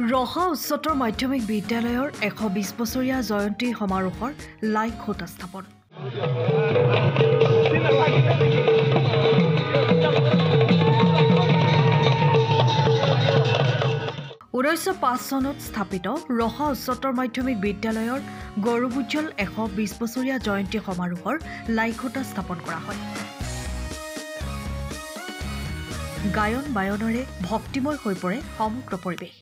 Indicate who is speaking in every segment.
Speaker 1: ৰহা উচ্চতৰ মাধ্যমিক বিদ্যালয়ৰ 120 বছৰীয়া জয়ন্তী সমাৰোহৰ লাইক খুঁটা স্থাপন। 1905 চনত স্থাপিত ৰহা উচ্চতৰ মাধ্যমিক বিদ্যালয়ৰ গৌৰৱোজ্জ্বল 120 বছৰীয়া জয়ন্তী সমাৰোহৰ লাইক খুঁটা স্থাপন কৰা হয়। গায়ন বায়নেৰে ভক্তিময় হৈ পৰে সমগ্ৰ পৰিৱেশ।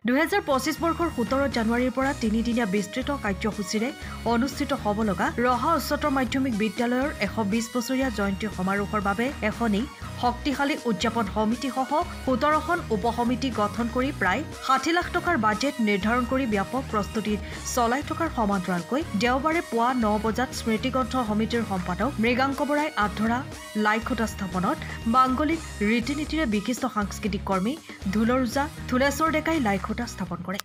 Speaker 1: 2025 বৰ্ষৰ 17 জানুৱাৰীৰ পৰা 3দিনীয়া বিস্তৃত কাৰ্যসূচীৰে অনুষ্ঠিত হ'ব লগা ৰহা উচ্চতৰ মাধ্যমিক বিদ্যালয়ৰ 120 বছৰীয়া জয়ন্তী সমাৰোহৰ বাবে এখনি শক্তিশালী উদযাপন সমিতিসহ 17খন উপসমিতি গঠন কৰি প্ৰায় 60 লাখ টকাৰ বাজেট নিৰ্ধাৰণ কৰি ব্যাপক প্ৰস্তুতি চলাই থকাৰ সমান্তৰালকৈ দেওবাৰে পুৱা 9 বজাত স্মৃতিগ্ৰন্থ সমিতিৰ সম্পাদক মৃগাংক বৰাই আধৰা লাইক খুঁটা স্থাপনত মাংগলিক ৰীতি নীতিৰে বিশিষ্ট সাংস্কৃতিক কৰ্মী ধুলৰুজা ধুলেশ্বৰ ডেকাই লাইক খুঁটা স্থাপন কৰে।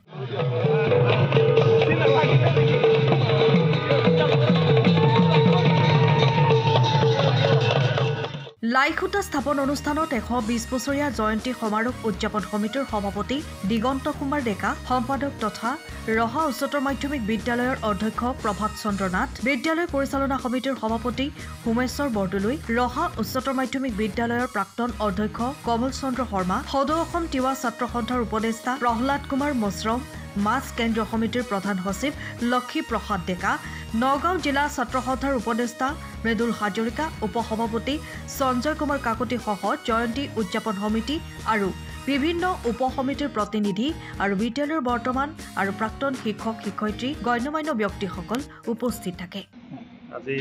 Speaker 1: লাইক খুঁটা স্থাপন অনুষ্ঠানত 120 বছৰীয়া জয়ন্তী সমাৰোহ উদযাপন সমিতিৰ সভাপতি দিগন্ত কুমাৰ ডেকা, সম্পাদক তথা ৰহা উচ্চতৰ মাধ্যমিক বিদ্যালয়ৰ অধ্যক্ষ প্ৰভাত চন্দ্ৰ নাথ, বিদ্যালয় পৰিচালনা সমিতিৰ সভাপতি হোমেশ্বৰ বৰদলৈ, ৰহা উচ্চতৰ মাধ্যমিক বিদ্যালয়ৰ প্ৰাক্তন অধ্যক্ষ কমল চন্দ্ৰ শৰ্মা, সদৌ অসম তিৱা ছাত্ৰ সন্থাৰ উপদেষ্টা প্ৰহ্লাদ কুমাৰ মশ্ৰম, মাছ কেন্দ্ৰীয় সমিতিৰ প্ৰধান সচিব লক্ষী প্ৰসাদ ডেকা, নগাঁও জিলা ছাত্ৰ সন্থাৰ উপদেষ্টা মৃদুল হাজৰিকা, উপসভাপতি সঞ্জয় কুমাৰ কাকতি সহ জয়ন্তী উদযাপন সমিতি আৰু বিভিন্ন উপসমিতিৰ প্ৰতিনিধি আৰু বিদ্যালয়ৰ বৰ্তমান আৰু প্ৰাক্তন শিক্ষক শিক্ষয়িত্ৰী গণ্যমান্য ব্যক্তিসকল উপস্থিত থাকে।
Speaker 2: আজি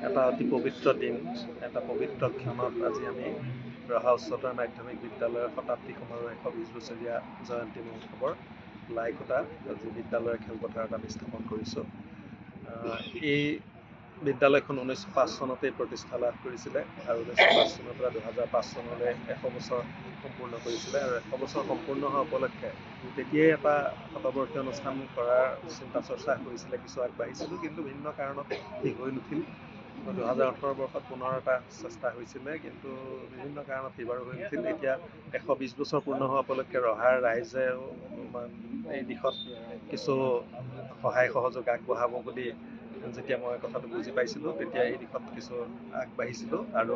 Speaker 2: এটা অতি পবিত্ৰ দিন, এটা পবিত্ৰ ক্ষণত আজি আমি ৰহা উচ্চতৰ মাধ্যমিক বিদ্যালয়ৰ শতাব্দী সমাৰোহ 120 বছৰীয়া জয়ন্তী মহোৎসৱৰ লাইক খুঁটা আজি বিদ্যালয়ৰ খেলপথাৰত আমি স্থাপন কৰিছোঁ। এই বিদ্যালয়খন 1905 চনতেই প্ৰতিষ্ঠা লাভ কৰিছিলে আৰু 1905 চনৰ পৰা 2005 চনলৈ 100 বছৰ সম্পূৰ্ণ কৰিছিলে আৰু 100 বছৰ সম্পূৰ্ণ হোৱা উপলক্ষে তেতিয়াই এটা শতবৰ্ষীয় অনুষ্ঠান কৰাৰ চিন্তা চৰ্চা কৰিছিলে, কিছু আগবাঢ়িছিলোঁ, কিন্তু ভিন্ন কাৰণত ঠিক হৈ নুঠিল। 2018 বৰ্ষত পুনৰ এটা চেষ্টা হৈছিলে, কিন্তু বিভিন্ন কাৰণত সেইবাৰো হৈ নুঠিল। এতিয়া 120 বছৰ পূৰ্ণ হোৱা উপলক্ষে ৰহাৰ ৰাইজে এই দিশত কিছু সহায় সহযোগ আগবঢ়াব বুলি যেতিয়া মই কথাটো বুজি পাইছিলোঁ, তেতিয়া এই দিশত কিছু আগবাঢ়িছিলোঁ আৰু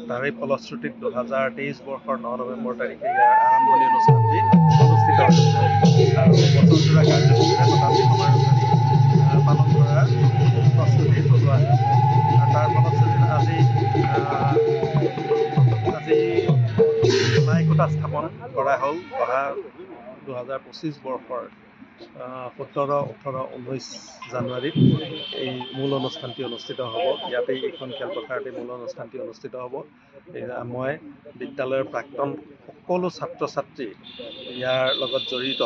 Speaker 2: তাৰে ফলশ্ৰুতিত 2023 বৰ্ষৰ 9 নৱেম্বৰ তাৰিখে ইয়াৰ আৰম্ভণি অনুষ্ঠানটি অনুষ্ঠিত হৈছিলে আৰু বছৰজোৰা কাৰ্যসূচীৰে শতাব্দী সমাৰোহ পালন কৰাৰ প্ৰস্তুতি চলোৱা হৈছে। আৰু তাৰ ফলশ্ৰুতিত আজি লাইক খুঁটা স্থাপন কৰা হ'ল। অহা 2025 বৰ্ষৰ 17, 18, 19 জানুৱাৰীত এই মূল অনুষ্ঠানটি অনুষ্ঠিত হ'ব। ইয়াতেই এইখন খেলপথাৰতে মূল অনুষ্ঠানটি অনুষ্ঠিত হ'ব। মই বিদ্যালয়ৰ প্ৰাক্তন সকলো ছাত্ৰ ছাত্ৰী, ইয়াৰ লগত জড়িত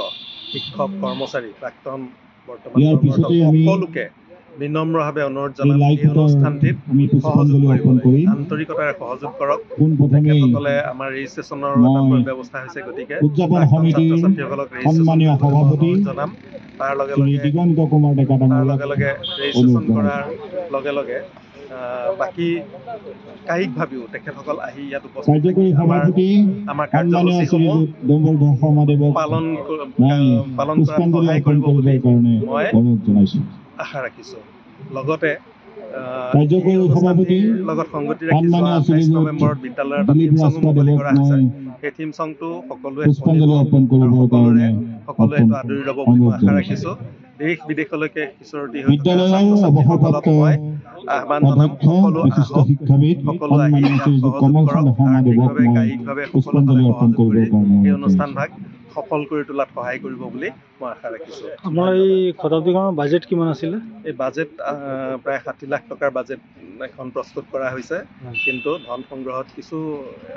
Speaker 2: শিক্ষক কৰ্মচাৰী, প্ৰাক্তন বৰ্তমান সকলোকে বিনম্ৰভাৱে অনুৰোধ জনাম এই অনুষ্ঠানটিত সহযোগ কৰিবলৈ, আন্তৰিকতাৰে সহযোগ কৰক। তেখেতসকলে আমাৰ ৰেজিষ্ট্ৰেশ্যনৰ ব্যৱস্থা হৈছে, গতিকে ছাত্ৰ ছাত্ৰীসকলক ৰেজিষ্ট্ৰেশ্যন জনাম। তাৰ লগে লগে ৰেজিষ্ট্ৰেশ্যন কৰাৰ লগে লগে বাকী কায়িকভাৱেও তেখেতসকল আহি ইয়াত উপস্থিত থাকি আমাৰ কাৰ্যসূচীসমূহ পালন কৰাত সহায় কৰিব বুলি মই আশা ৰাখিছোঁ। লগতে লগত সংগতি ৰাখি 28 নৱেম্বৰত বিদ্যালয়ৰ এটা থিম চঙো মুকলি কৰা হৈছে। সেই থিম চংটো সকলোৱে সকলোৱে আদৰি ল'ব বুলি মই আশা ৰাখিছোঁ। দেশ বিদেশলৈকে সিঁচৰতি হৈ থকা ছাত্ৰ ছাত্ৰীসকলক মই আহ্বান জনাম, সকলো আহক, সকলো আহি সহযোগ কৰক, আৰ্থিকভাৱে কায়িকভাৱে সকলোফালে সহযোগ কৰি এই অনুষ্ঠানভাগ সফল কৰি তোলাত সহায় কৰিব বুলি মই আশা ৰাখিছোঁ।
Speaker 3: আপোনাৰ এই শতাব্দীখনৰ বাজেট কিমান আছিলে?
Speaker 2: এই বাজেট প্ৰায় 60 লাখ টকাৰ বাজেট এখন প্ৰস্তুত কৰা হৈছে, কিন্তু ধন সংগ্ৰহত কিছু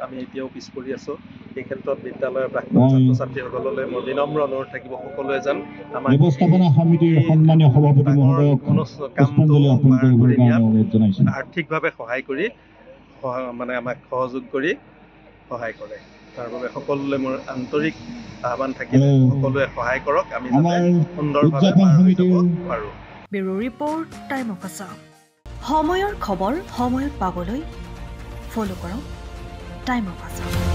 Speaker 2: আমি এতিয়াও পিছ পৰি আছোঁ। এই ক্ষেত্ৰত বিদ্যালয়ৰ প্ৰাক্তন ছাত্ৰ ছাত্ৰীসকললৈ মোৰ বিনম্ৰ অনুৰোধ থাকিব, সকলোৱে যেন আমাৰ কামটো কৰি নিয়াত আৰ্থিকভাৱে সহায় কৰি আমাক সহযোগ কৰি সহায় কৰে। তাৰ বাবে সকলোলৈ মোৰ আন্তৰিক আহ্বান থাকিল, সকলোৱে সহায় কৰক, আমি যাতে সুন্দৰভাৱে পাৰ হৈ যাব পাৰোঁ।
Speaker 1: Bureau report, time of Assam. সময়ৰ খবৰ সময়ত পাবলৈ ফ'ল' কৰক টাইম অফ আছাম।